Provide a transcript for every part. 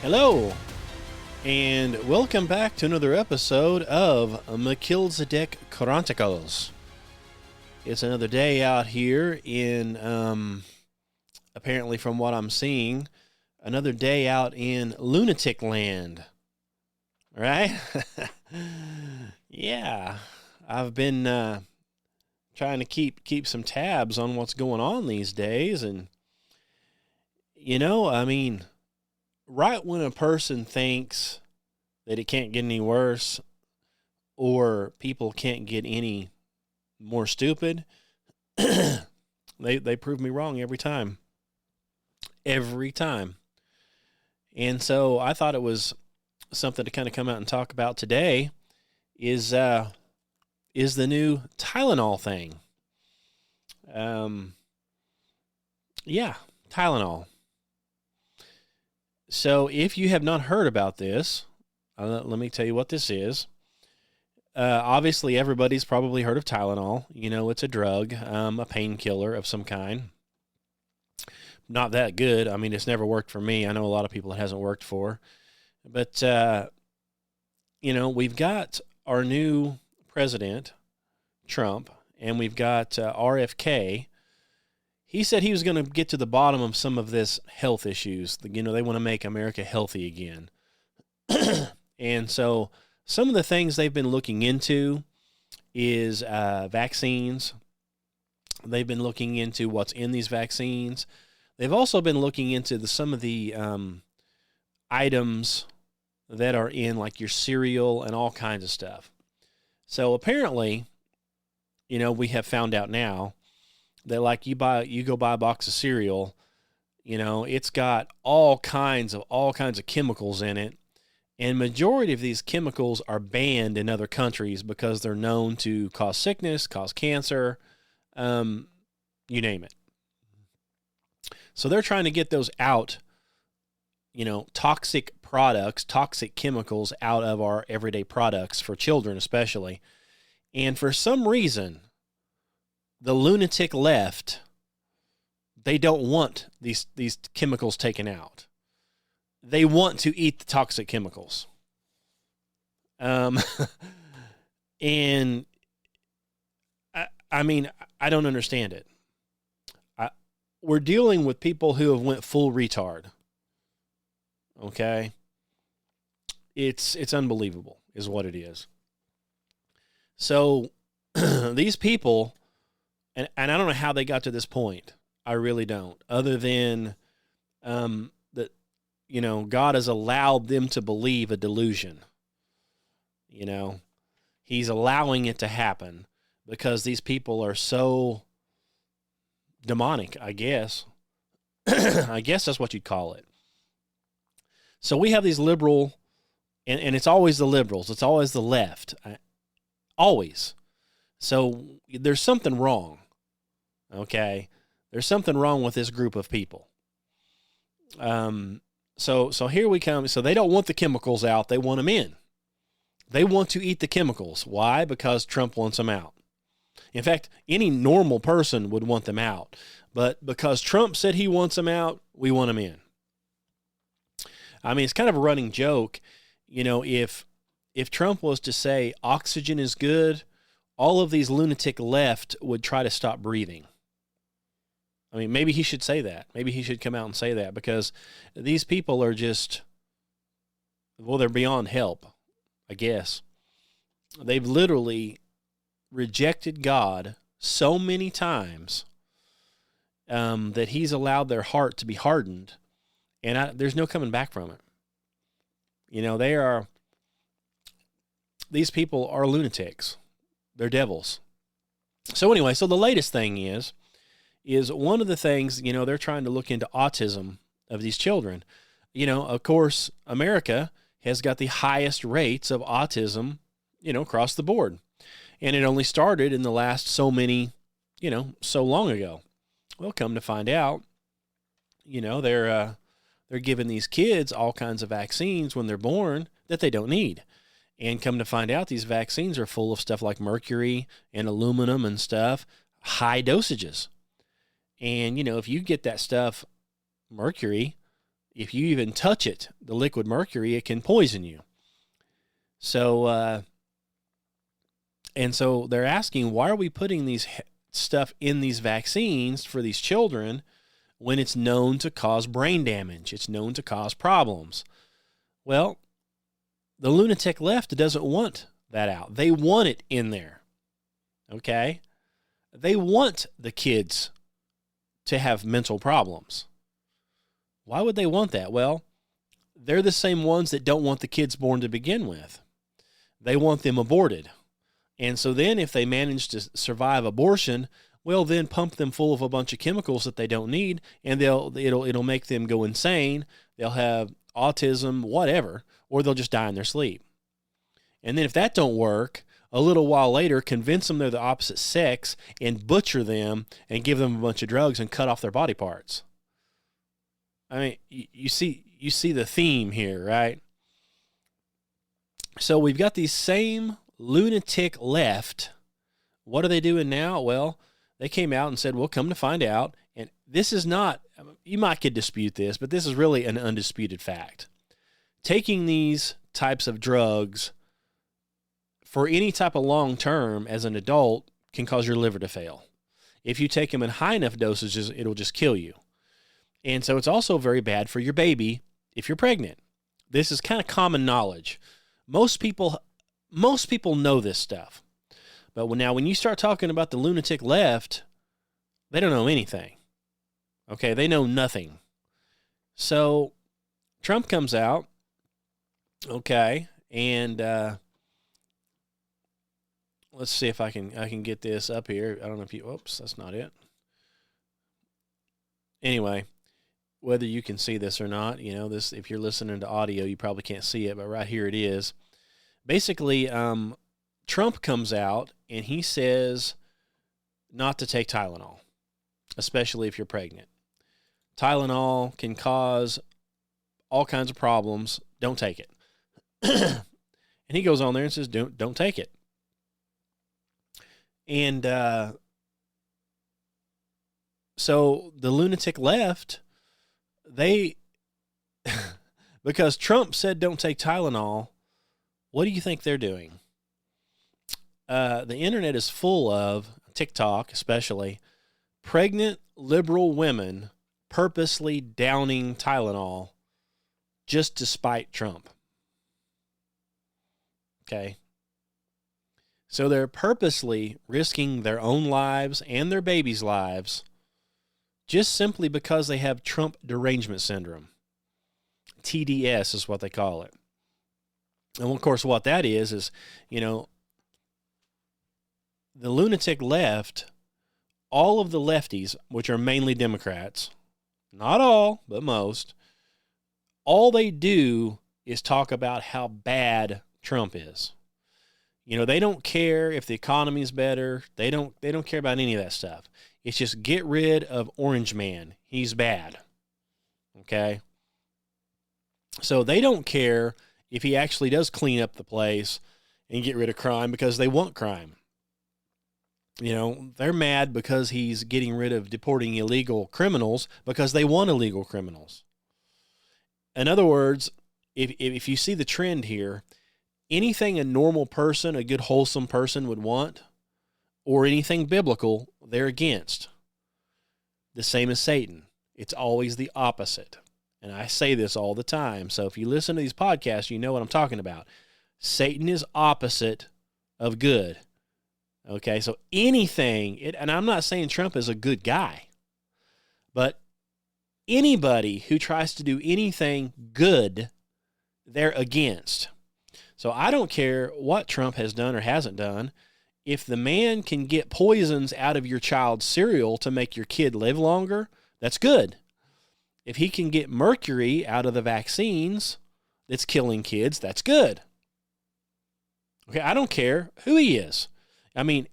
Hello, and welcome back to another episode of Melchizedek Chronicles. It's another day out here in, apparently from what I'm seeing, another day out in lunatic land, right? Yeah, I've been trying to keep some tabs on what's going on these days, and, right when a person thinks that it can't get any worse or people can't get any more stupid, they prove me wrong every time. Every time. And so I thought it was something to kind of come out and talk about today is the new Tylenol thing. Tylenol. So if you have not heard about this, let me tell you what this is. Obviously, everybody's probably heard of Tylenol. You know, it's a drug, a painkiller of some kind. Not that good. I mean, it's never worked for me. I know a lot of people it hasn't worked for. But, we've got our new president, Trump, and we've got RFK. He said he was going to get to the bottom of some of this health issues. They want to make America healthy again. And so some of the things they've been looking into is vaccines. They've been looking into what's in these vaccines. They've also been looking into some of the items that are in like your cereal and all kinds of stuff. So apparently, we have found out now that like you go buy a box of cereal, it's got all kinds of chemicals in it. And majority of these chemicals are banned in other countries because they're known to cause sickness, cause cancer, you name it. So they're trying to get those out, toxic products, toxic chemicals out of our everyday products for children especially. And for some reason, the lunatic left, they don't want these chemicals taken out. They want to eat the toxic chemicals. And I don't understand it. We're dealing with people who have went full retard. Okay? It's unbelievable is what it is. So these people, and I don't know how they got to this point. I really don't. Other than that, God has allowed them to believe a delusion. He's allowing it to happen because these people are so demonic, I guess. I guess that's what you'd call it. So we have these liberal, and it's always the liberals. It's always the left. Always. So there's something wrong. Okay? There's something wrong with this group of people. So here we come. So they don't want the chemicals out. They want them in. They want to eat the chemicals. Why? Because Trump wants them out. In fact, any normal person would want them out. But because Trump said he wants them out, we want them in. I mean, it's kind of a running joke. If Trump was to say oxygen is good, all of these lunatic left would try to stop breathing. I mean, maybe he should say that. Maybe he should come out and say that because these people are just, they're beyond help, I guess. They've literally rejected God so many times that he's allowed their heart to be hardened, and there's no coming back from it. These people are lunatics. They're devils. So anyway, so the latest thing is one of the things, they're trying to look into autism of these children. Of course, America has got the highest rates of autism, across the board. And it only started in the last so long ago. Well, come to find out, they're giving these kids all kinds of vaccines when they're born that they don't need. And come to find out, these vaccines are full of stuff like mercury and aluminum and stuff, high dosages. And, if you get that stuff, mercury, If you even touch it, the liquid mercury, it can poison you. So, and so they're asking, why are we putting these stuff in these vaccines for these children when it's known to cause brain damage? It's known to cause problems. Well, the lunatic left doesn't want that out. They want it in there. Okay? They want the kids to have mental problems. Why would they want that? Well, they're the same ones that don't want the kids born to begin with. They want them aborted. And so then if they manage to survive abortion, well, then pump them full of a bunch of chemicals that they don't need, and it'll make them go insane. They'll have autism, whatever, or they'll just die in their sleep. And then if that don't work, a little while later, convince them they're the opposite sex and butcher them and give them a bunch of drugs and cut off their body parts. I mean, you see the theme here, right? So we've got these same lunatic left. What are they doing now? Well, they came out and said, well, come to find out, and this is not, you might could dispute this, but this is really an undisputed fact. Taking these types of drugs for any type of long term as an adult can cause your liver to fail. If you take them in high enough dosages, it'll just kill you. And so it's also very bad for your baby if you're pregnant. This is kind of common knowledge. Most people know this stuff. But when you start talking about the lunatic left, they don't know anything. Okay, they know nothing. So Trump comes out, okay, and let's see if I can get this up here. I don't know if you, oops, that's not it. Anyway, whether you can see this or not, this, if you're listening to audio, you probably can't see it, but right here it is. Basically, Trump comes out and he says not to take Tylenol, especially if you're pregnant. Tylenol can cause all kinds of problems. Don't take it. And he goes on there and says, don't take it. And so the lunatic left, because Trump said don't take Tylenol, what do you think they're doing? The internet is full of, TikTok especially, pregnant liberal women purposely downing Tylenol just to spite Trump. Okay. So they're purposely risking their own lives and their babies' lives just simply because they have Trump derangement syndrome. TDS is what they call it. And of course, what that is, the lunatic left, all of the lefties, which are mainly Democrats, not all, but most, all they do is talk about how bad Trump is. They don't care if the economy is better. They don't care about any of that stuff. It's just get rid of Orange Man. He's bad. Okay? So they don't care if he actually does clean up the place and get rid of crime because they want crime. They're mad because he's getting rid of deporting illegal criminals because they want illegal criminals. In other words, if you see the trend here, anything a normal person, a good wholesome person would want, or anything biblical, they're against. The same as Satan. It's always the opposite. And I say this all the time. So if you listen to these podcasts, you know what I'm talking about. Satan is opposite of good. Okay, so anything, and I'm not saying Trump is a good guy, but anybody who tries to do anything good, they're against. So I don't care what Trump has done or hasn't done. If the man can get poisons out of your child's cereal to make your kid live longer, that's good. If he can get mercury out of the vaccines that's killing kids, that's good. Okay, I don't care who he is. I mean,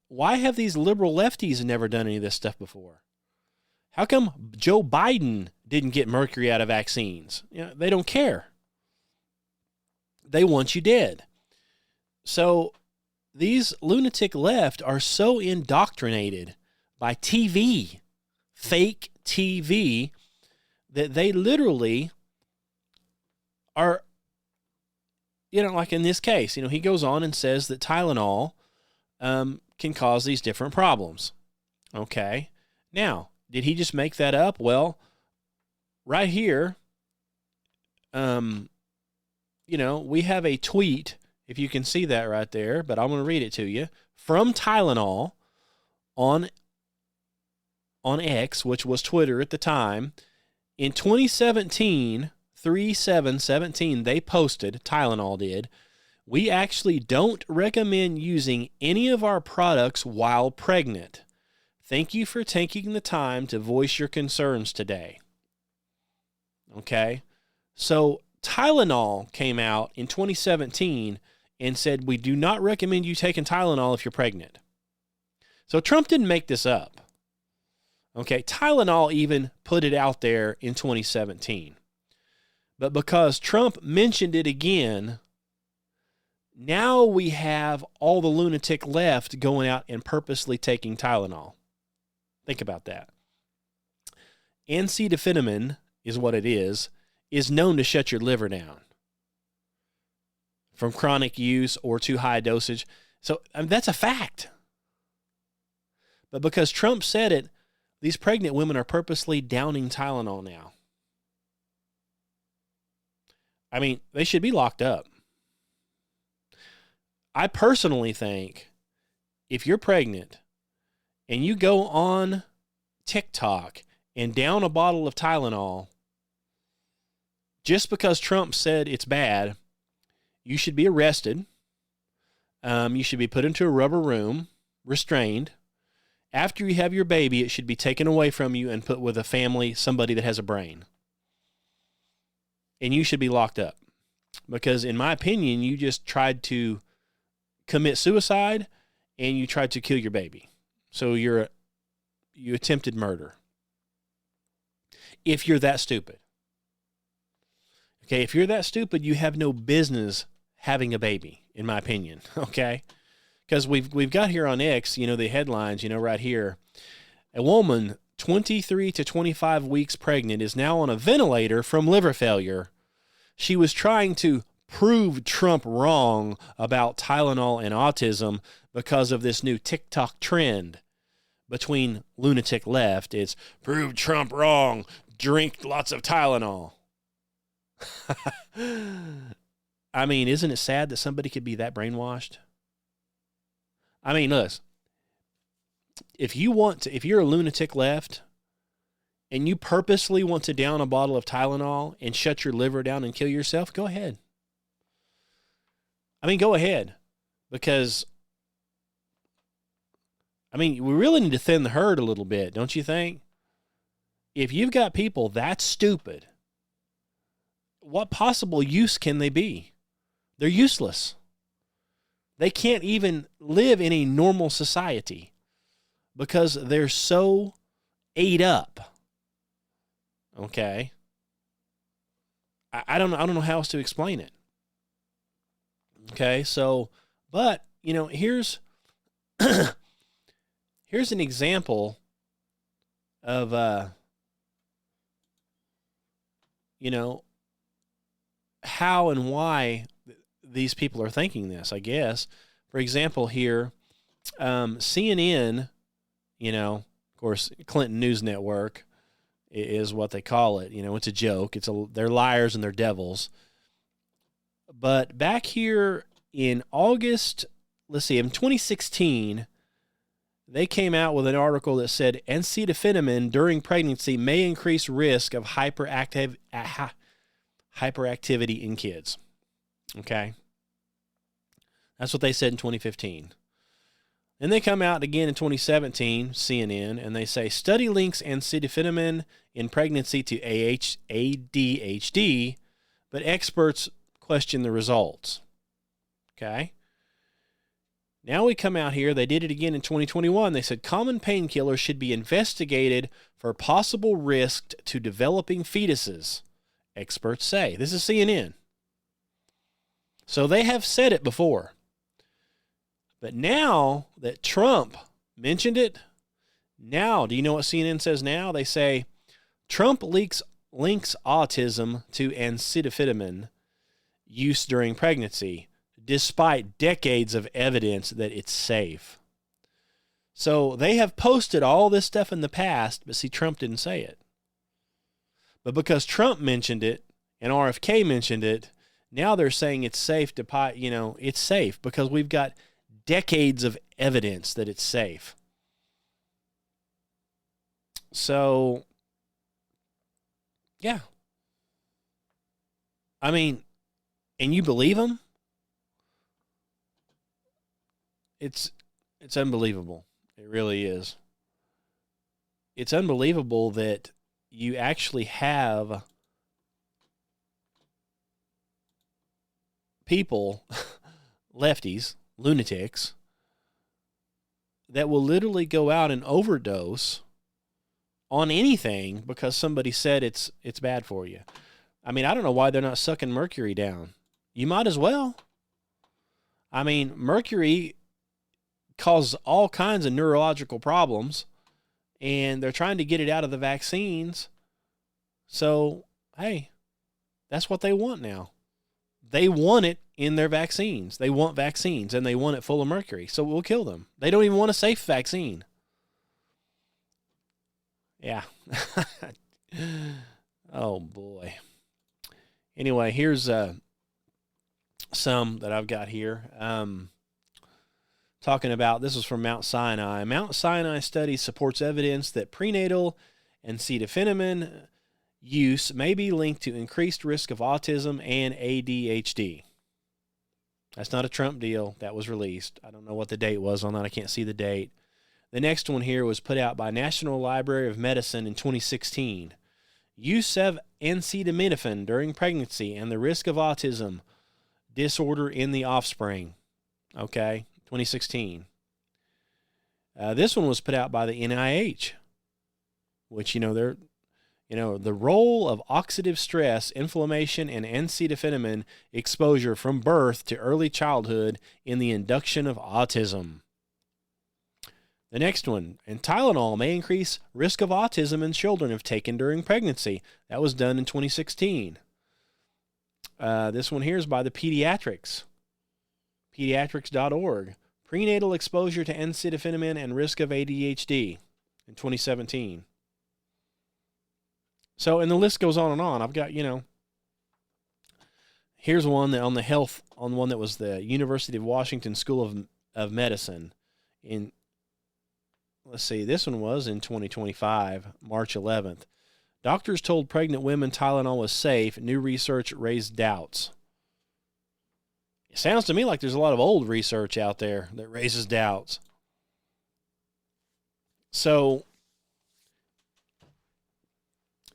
why have these liberal lefties never done any of this stuff before? How come Joe Biden didn't get mercury out of vaccines? They don't care. They want you dead. So these lunatic left are so indoctrinated by TV, fake TV, that they literally are, like in this case, he goes on and says that Tylenol can cause these different problems. Okay. Now, did he just make that up? Well, right here, we have a tweet, if you can see that right there, but I'm going to read it to you, from Tylenol on X, which was Twitter at the time. In 2017, 3/7/17, they posted, Tylenol did, "We actually don't recommend using any of our products while pregnant. Thank you for taking the time to voice your concerns today." Okay? So Tylenol came out in 2017 and said, "We do not recommend you taking Tylenol if you're pregnant." So Trump didn't make this up. Okay? Tylenol even put it out there in 2017. But because Trump mentioned it again, now we have all the lunatic left going out and purposely taking Tylenol. Think about that. Acetaminophen is what it is known to shut your liver down from chronic use or too high dosage. So that's a fact. But because Trump said it, these pregnant women are purposely downing Tylenol now. I mean, they should be locked up. I personally think if you're pregnant and you go on TikTok and down a bottle of Tylenol, just because Trump said it's bad, you should be arrested. You should be put into a rubber room, restrained. After you have your baby, it should be taken away from you and put with a family, somebody that has a brain. And you should be locked up. Because in my opinion, you just tried to commit suicide and you tried to kill your baby. So you attempted murder. If you're that stupid. Okay, if you're that stupid, you have no business having a baby, in my opinion. Okay? Because we've got here on X, the headlines, right here. A woman 23 to 25 weeks pregnant is now on a ventilator from liver failure. She was trying to prove Trump wrong about Tylenol and autism because of this new TikTok trend between lunatic left. It's prove Trump wrong, drink lots of Tylenol. I mean, isn't it sad that somebody could be that brainwashed? I mean, listen, if you're a lunatic left and you purposely want to down a bottle of Tylenol and shut your liver down and kill yourself, go ahead. I mean, go ahead. Because, we really need to thin the herd a little bit, don't you think? If you've got people that stupid, what possible use can they be? They're useless. They can't even live in a normal society because they're so ate up. Okay. I don't know how else to explain it. Okay, so, but, here's an example of, how and why these people are thinking this, I guess. For example, here, CNN, of course, Clinton News Network is what they call it. It's a joke. They're liars and they're devils. But back here in August, in 2016, they came out with an article that said acetaminophen during pregnancy may increase risk of hyperactivity in kids. Okay? That's what they said in 2015. Then they come out again in 2017, CNN, and they say study links acetaminophen in pregnancy to ADHD, but experts question the results. Okay? Now we come out here, they did it again in 2021. They said common painkillers should be investigated for possible risk to developing fetuses, experts say. This is CNN. So they have said it before. But now that Trump mentioned it, now, do you know what CNN says now? They say Trump leaks links autism to acetaminophen use during pregnancy, despite decades of evidence that it's safe. So they have posted all this stuff in the past, but see, Trump didn't say it. But because Trump mentioned it and RFK mentioned it, now they're saying it's safe to, it's safe because we've got decades of evidence that it's safe. So, yeah. I mean, and you believe them? It's unbelievable. It really is. It's unbelievable that you actually have people, lefties, lunatics, that will literally go out and overdose on anything because somebody said it's bad for you. I mean, I don't know why they're not sucking mercury down. You might as well. I mean, mercury causes all kinds of neurological problems, and they're trying to get it out of the vaccines. So, hey, that's what they want now. They want it in their vaccines. They want vaccines, and they want it full of mercury, so we'll kill them. They don't even want a safe vaccine. Yeah. Oh, boy. Anyway, here's some that I've got here. Talking about, this is from Mount Sinai. Mount Sinai study supports evidence that prenatal acetaminophen use may be linked to increased risk of autism and ADHD. That's not a Trump deal. That was released. I don't know what the date was on that. I can't see the date. The next one here was put out by National Library of Medicine in 2016. Use of acetaminophen during pregnancy and the risk of autism disorder in the offspring. Okay, 2016. This one was put out by the NIH, which, they're, the role of oxidative stress, inflammation, and acetaminophen exposure from birth to early childhood in the induction of autism. The next one, and Tylenol may increase risk of autism in children if taken during pregnancy. That was done in 2016. This one here is by the Pediatrics, pediatrics.org. Prenatal exposure to acetaminophen and risk of ADHD in 2017. So, and the list goes on and on. I've got, here's one that on the health, on one that was the University of Washington School of Medicine in, let's see, this one was in 2025, March 11th. Doctors told pregnant women Tylenol was safe. New research raised doubts. It sounds to me like there's a lot of old research out there that raises doubts. So,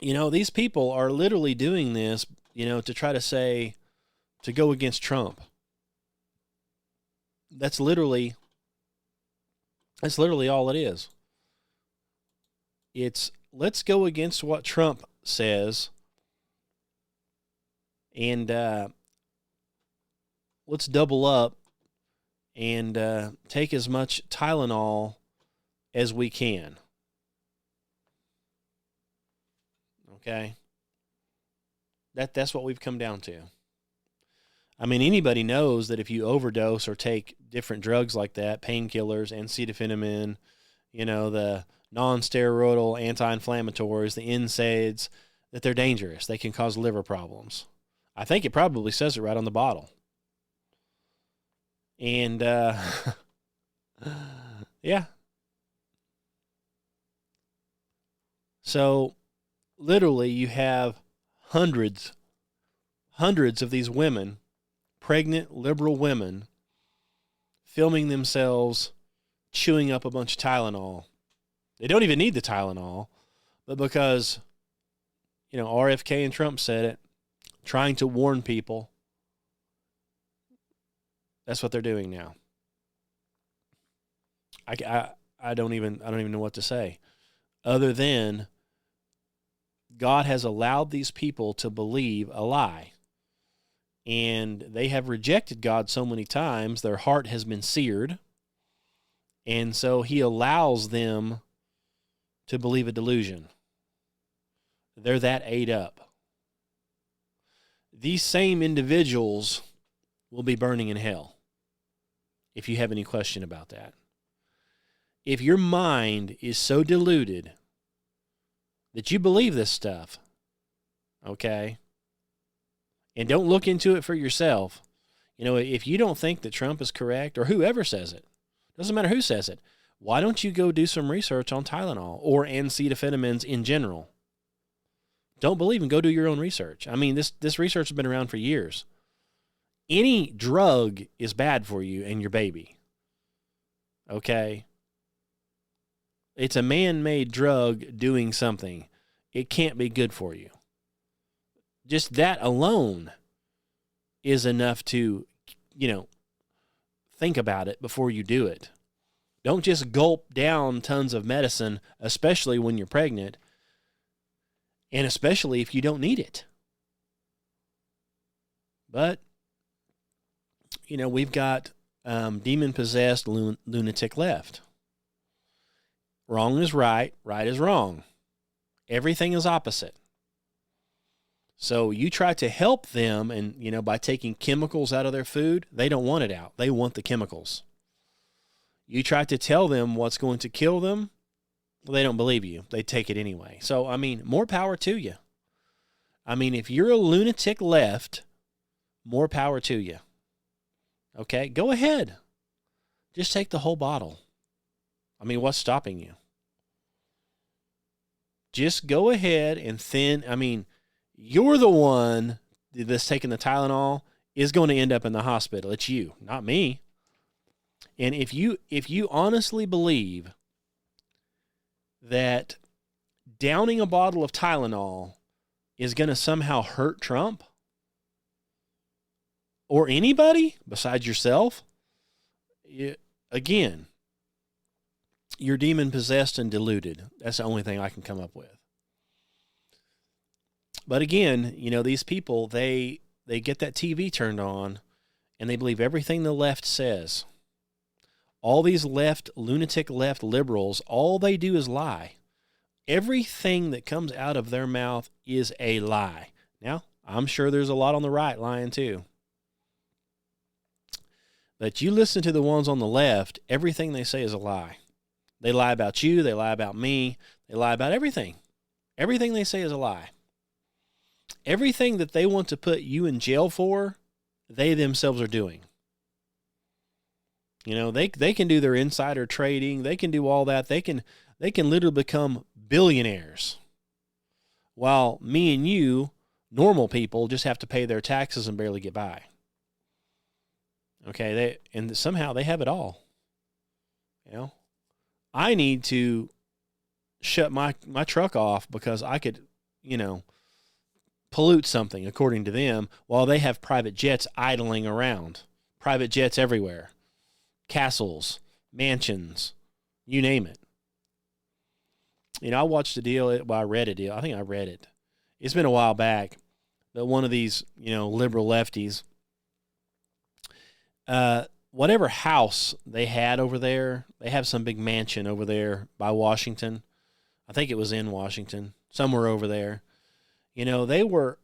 these people are literally doing this, to try to say, to go against Trump. That's literally all it is. It's, let's go against what Trump says, and let's double up and take as much Tylenol as we can. Okay? That's what we've come down to. I mean, anybody knows that if you overdose or take different drugs like that, painkillers, acetaminophen, the non-steroidal anti-inflammatories, the NSAIDs, that they're dangerous. They can cause liver problems. I think it probably says it right on the bottle. And, yeah. So, literally, you have hundreds of these women, pregnant liberal women, filming themselves chewing up a bunch of Tylenol. They don't even need the Tylenol, but because, RFK and Trump said it, trying to warn people, that's what they're doing now. I don't even know what to say, other than God has allowed these people to believe a lie. And they have rejected God so many times, their heart has been seared. And so he allows them to believe a delusion. they're that ate up. These same individuals will be burning in hell, if you have any question about that. If your mind is so deluded that you believe this stuff, okay, and don't look into it for yourself, if you don't think that Trump is correct, or whoever says it, doesn't matter who says it, why don't you go do some research on Tylenol or acetaminophen in general? Don't believe and go do your own research. I mean, this research has been around for years. Any drug is bad for you and your baby. Okay? It's a man-made drug doing something. It can't be good for you. Just that alone is enough to, think about it before you do it. Don't just gulp down tons of medicine, especially when you're pregnant, and especially if you don't need it. But, we've got demon-possessed lunatic left. Wrong is right, right is wrong. Everything is opposite. So you try to help them, and, by taking chemicals out of their food, they don't want it out. They want the chemicals. You try to tell them what's going to kill them, well, they don't believe you. They take it anyway. So, more power to you. If you're a lunatic left, more power to you. Okay, go ahead. Just take the whole bottle. What's stopping you? Just go ahead and you're the one that's taking the Tylenol is going to end up in the hospital. It's you, not me. And if you honestly believe that downing a bottle of Tylenol is going to somehow hurt Trump or anybody besides yourself, again, you're demon-possessed and deluded. That's the only thing I can come up with. But again, these people, they get that TV turned on and they believe everything the left says. All these lunatic left liberals, all they do is lie. Everything that comes out of their mouth is a lie. Now, I'm sure there's a lot on the right lying too. But you listen to the ones on the left, everything they say is a lie. They lie about you, they lie about me, they lie about everything. Everything they say is a lie. Everything that they want to put you in jail for, they themselves are doing. They can do their insider trading. They can do all that. They can literally become billionaires. While me and you, normal people, just have to pay their taxes and barely get by. Okay, somehow they have it all. I need to shut my truck off because I could, pollute something according to them, while they have private jets idling around. Private jets everywhere. Castles, mansions, you name it. I watched a deal, I read a deal. I think I read it. It's been a while back, but one of these, liberal lefties, whatever house they had over there, they have some big mansion over there by Washington. I think it was in Washington, somewhere over there. They were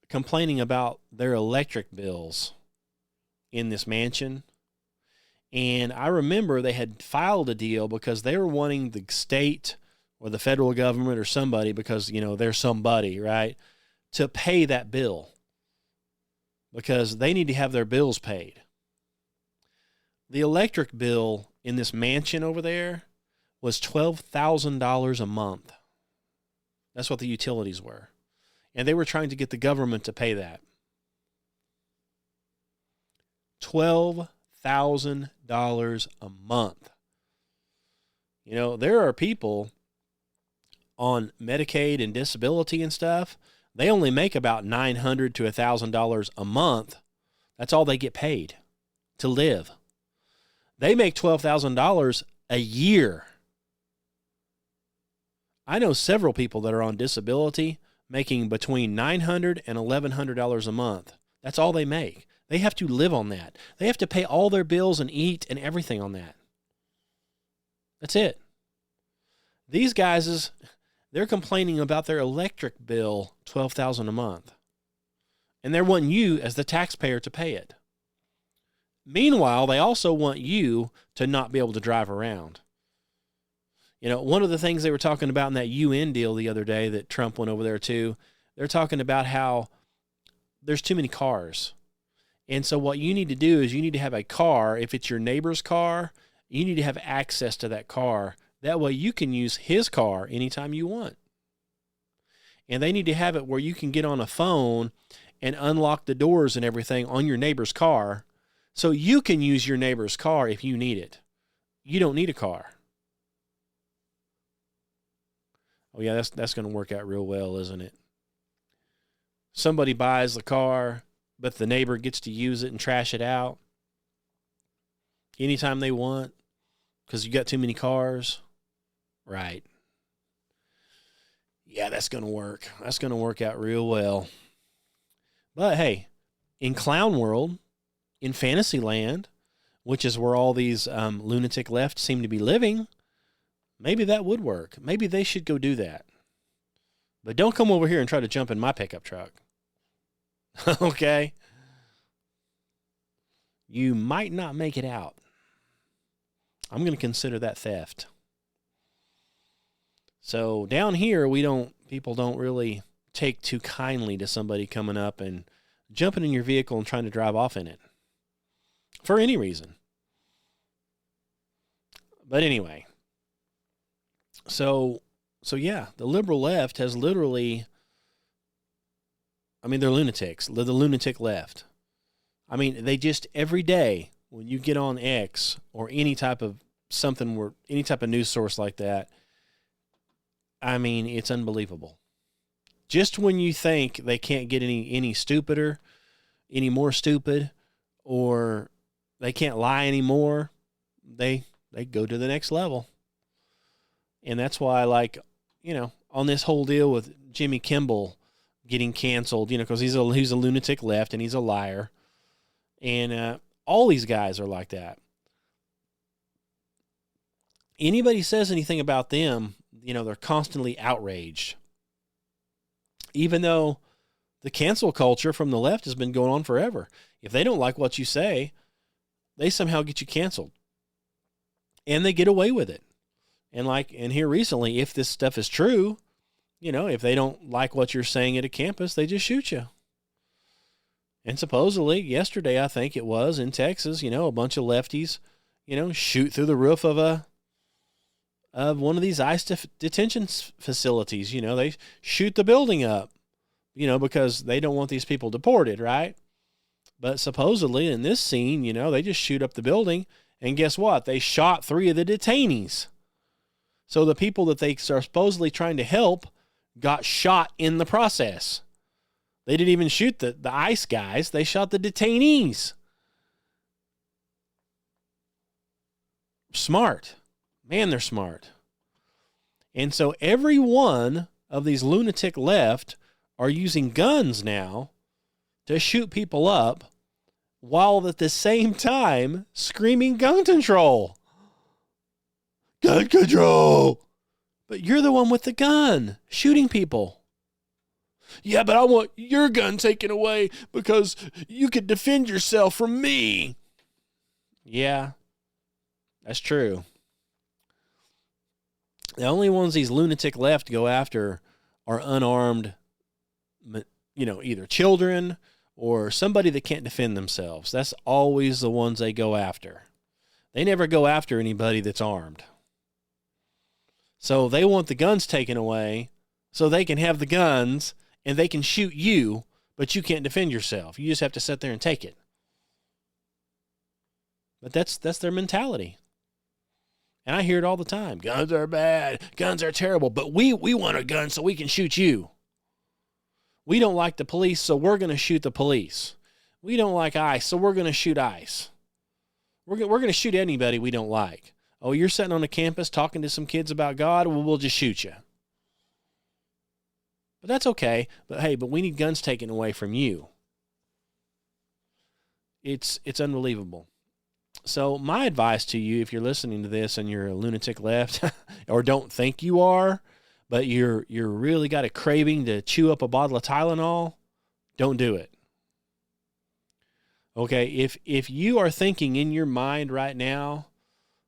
complaining about their electric bills in this mansion. And I remember they had filed a deal because they were wanting the state or the federal government or somebody, because, they're somebody, right, to pay that bill because they need to have their bills paid. The electric bill in this mansion over there was $12,000 a month. That's what the utilities were. And they were trying to get the government to pay that. $12,000 a month. There are people on Medicaid and disability and stuff. They only make about $900 to $1,000 a month. That's all they get paid to live. They make $12,000 a year. I know several people that are on disability making between $900 and $1,100 a month. That's all they make. They have to live on that. They have to pay all their bills and eat and everything on that. That's it. These guys, They're complaining about their electric bill, $12,000 a month. And they're wanting you as the taxpayer to pay it. Meanwhile, they also want you to not be able to drive around. One of the things they were talking about in that UN deal the other day that Trump went over there too, they're talking about how there's too many cars. And so what you need to do is you need to have a car. If it's your neighbor's car, you need to have access to that car. That way you can use his car anytime you want. And they need to have it where you can get on a phone and unlock the doors and everything on your neighbor's car so you can use your neighbor's car if you need it. You don't need a car. Oh yeah, that's going to work out real well, isn't it? Somebody buys the car, but the neighbor gets to use it and trash it out anytime they want because you got too many cars. Right. Yeah, that's going to work. That's going to work out real well. But hey, in clown world, in fantasy land, which is where all these lunatic left seem to be living, maybe that would work. Maybe they should go do that. But don't come over here and try to jump in my pickup truck. Okay? You might not make it out. I'm going to consider that theft. So down here, people don't really take too kindly to somebody coming up and jumping in your vehicle and trying to drive off in it. For any reason. But anyway. So yeah, the liberal left has literally, they're lunatics. The lunatic left. They just, every day when you get on X or any type of any type of news source like that, it's unbelievable. Just when you think they can't get any stupider, any more stupid, or they can't lie anymore, they go to the next level. And that's why, on this whole deal with Jimmy Kimmel getting canceled, because he's a lunatic left and he's a liar. And all these guys are like that. Anybody says anything about them, they're constantly outraged. Even though the cancel culture from the left has been going on forever. If they don't like what you say, they somehow get you canceled. And they get away with it. And here recently, if this stuff is true, if they don't like what you're saying at a campus, they just shoot you. And supposedly, yesterday, I think it was, in Texas, a bunch of lefties, shoot through the roof of one of these ICE detention facilities. They shoot the building up, because they don't want these people deported, right? But supposedly, in this scene, they just shoot up the building, and guess what? They shot 3 of the detainees. So the people that they are supposedly trying to help got shot in the process. They didn't even shoot the ICE guys. They shot the detainees. Smart. Man, they're smart. And so every one of these lunatic left are using guns now to shoot people up while at the same time screaming gun control. Gun control. But you're the one with the gun shooting people. Yeah, but I want your gun taken away because you could defend yourself from me. Yeah, that's true. The only ones these lunatic left go after are unarmed, either children or somebody that can't defend themselves. That's always the ones they go after. They never go after anybody that's armed. So they want the guns taken away so they can have the guns and they can shoot you, but you can't defend yourself. You just have to sit there and take it. But that's their mentality. And I hear it all the time. Guns are bad. Guns are terrible. But we want a gun so we can shoot you. We don't like the police, so we're going to shoot the police. We don't like ICE, so we're going to shoot ICE. We're going to shoot anybody we don't like. Oh, you're sitting on a campus talking to some kids about God? Well, we'll just shoot you. But that's okay. But hey, we need guns taken away from you. It's unbelievable. So my advice to you, if you're listening to this and you're a lunatic left, or don't think you are, but you're really got a craving to chew up a bottle of Tylenol, don't do it. Okay, if you are thinking in your mind right now,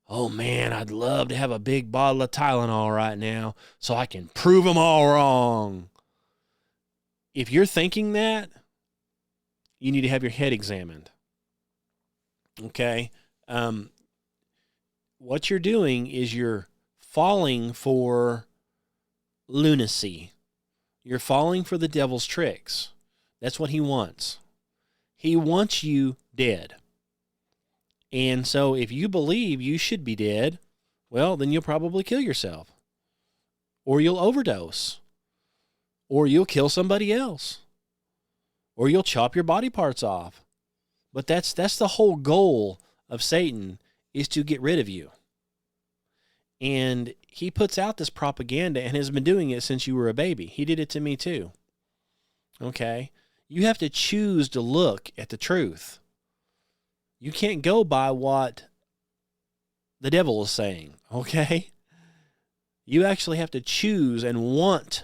oh man, I'd love to have a big bottle of Tylenol right now so I can prove them all wrong. If you're thinking that, you need to have your head examined. Okay? What you're doing is you're falling for lunacy. You're falling for the devil's tricks. That's what he wants. He wants you dead. And so if you believe you should be dead, well, then you'll probably kill yourself. Or you'll overdose. Or you'll kill somebody else. Or you'll chop your body parts off. But that's the whole goal of Satan, is to get rid of you. And he puts out this propaganda and has been doing it since you were a baby. He did it to me too. Okay? You have to choose to look at the truth. You can't go by what the devil is saying, okay? You actually have to choose and want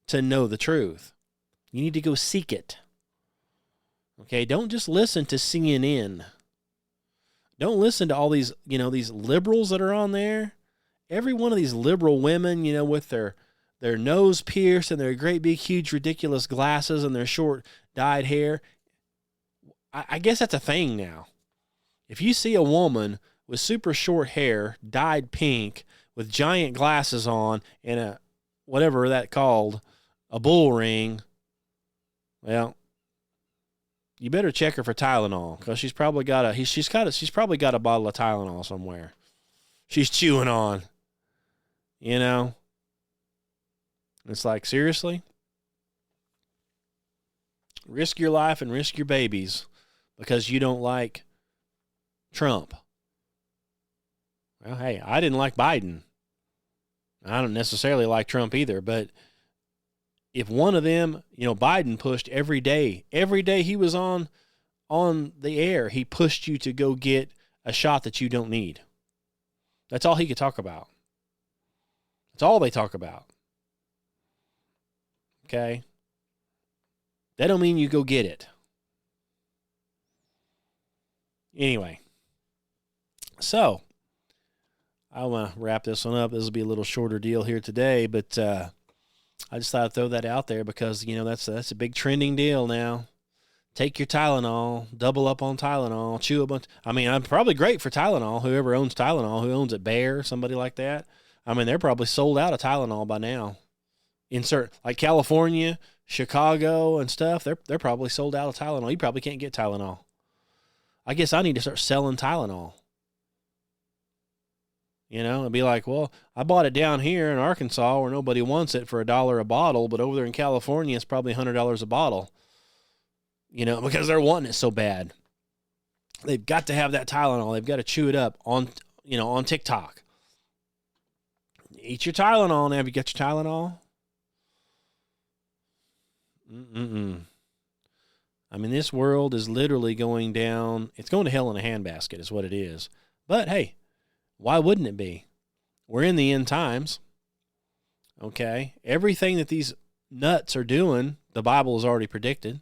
to know the truth. You need to go seek it. Okay, don't just listen to CNN. Don't listen to all these, these liberals that are on there. Every one of these liberal women, with their nose pierced and their great big huge ridiculous glasses and their short dyed hair. I guess that's a thing now. If you see a woman with super short hair, dyed pink, with giant glasses on and a whatever that called, a bull ring, well, you better check her for Tylenol, because she's probably got a bottle of Tylenol somewhere she's chewing on. It's like, seriously? Risk your life and risk your babies because you don't like Trump. Well, hey, I didn't like Biden. I don't necessarily like Trump either, but if one of them, Biden pushed every day he was on the air, he pushed you to go get a shot that you don't need. That's all he could talk about. That's all they talk about. Okay? That don't mean you go get it. Anyway. So, I want to wrap this one up. This will be a little shorter deal here today, but I just thought I'd throw that out there because, that's a big trending deal now. Take your Tylenol, double up on Tylenol, chew a bunch. I'm probably great for Tylenol. Whoever owns Tylenol, who owns it, Bayer, somebody like that. They're probably sold out of Tylenol by now. Like California, Chicago and stuff, they're probably sold out of Tylenol. You probably can't get Tylenol. I guess I need to start selling Tylenol. It'd be like, well, I bought it down here in Arkansas where nobody wants it for $1 a bottle, but over there in California, it's probably $100 a bottle. Because they're wanting it so bad. They've got to have that Tylenol. They've got to chew it up on TikTok. Eat your Tylenol now. Have you got your Tylenol? This world is literally going down. It's going to hell in a handbasket is what it is. But hey, why wouldn't it be? We're in the end times. Okay? Everything that these nuts are doing, the Bible has already predicted.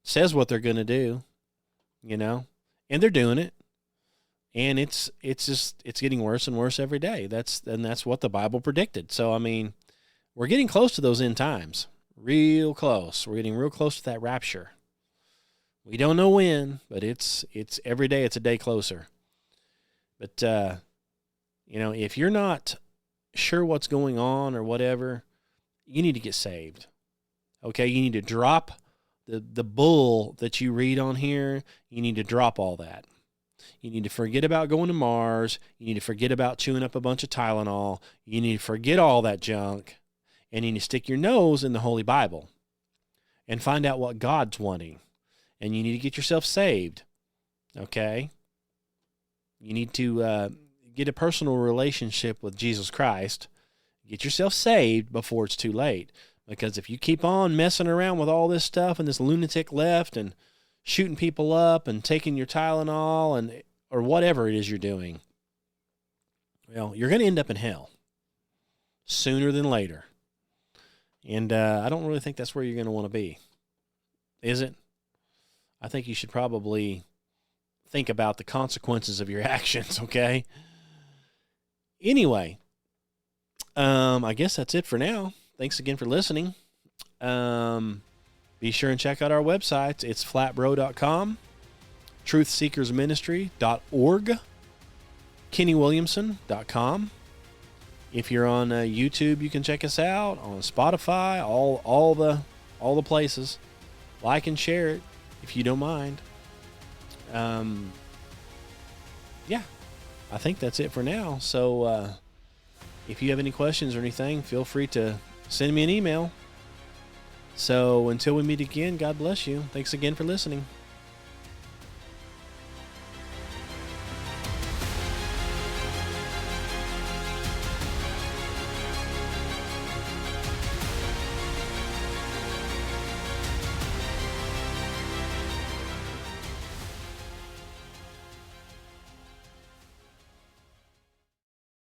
Says what they're going to do, and they're doing it. And it's getting worse and worse every day. That's what the Bible predicted. So, we're getting close to those end times. Real close. We're getting real close to that rapture. We don't know when, but it's every day it's a day closer. But, if you're not sure what's going on or whatever, you need to get saved. Okay? You need to drop the bull that you read on here. You need to drop all that. You need to forget about going to Mars. You need to forget about chewing up a bunch of Tylenol. You need to forget all that junk. And you need to stick your nose in the Holy Bible and find out what God's wanting. And you need to get yourself saved. Okay? You need to get a personal relationship with Jesus Christ. Get yourself saved before it's too late. Because if you keep on messing around with all this stuff and this lunatic left and shooting people up and taking your Tylenol or whatever it is you're doing, well, you're going to end up in hell sooner than later. And I don't really think that's where you're going to want to be. Is it? I think you should probably think about the consequences of your actions, okay? Anyway, I guess that's it for now. Thanks again for listening. Be sure and check out our websites. It's flatbro.com, truthseekersministry.org, kennywilliamson.com. If you're on YouTube, you can check us out on Spotify, all the places. Like and share it if you don't mind. Yeah, I think that's it for now. So if you have any questions or anything, feel free to send me an email. So until we meet again, God bless you. Thanks again for listening.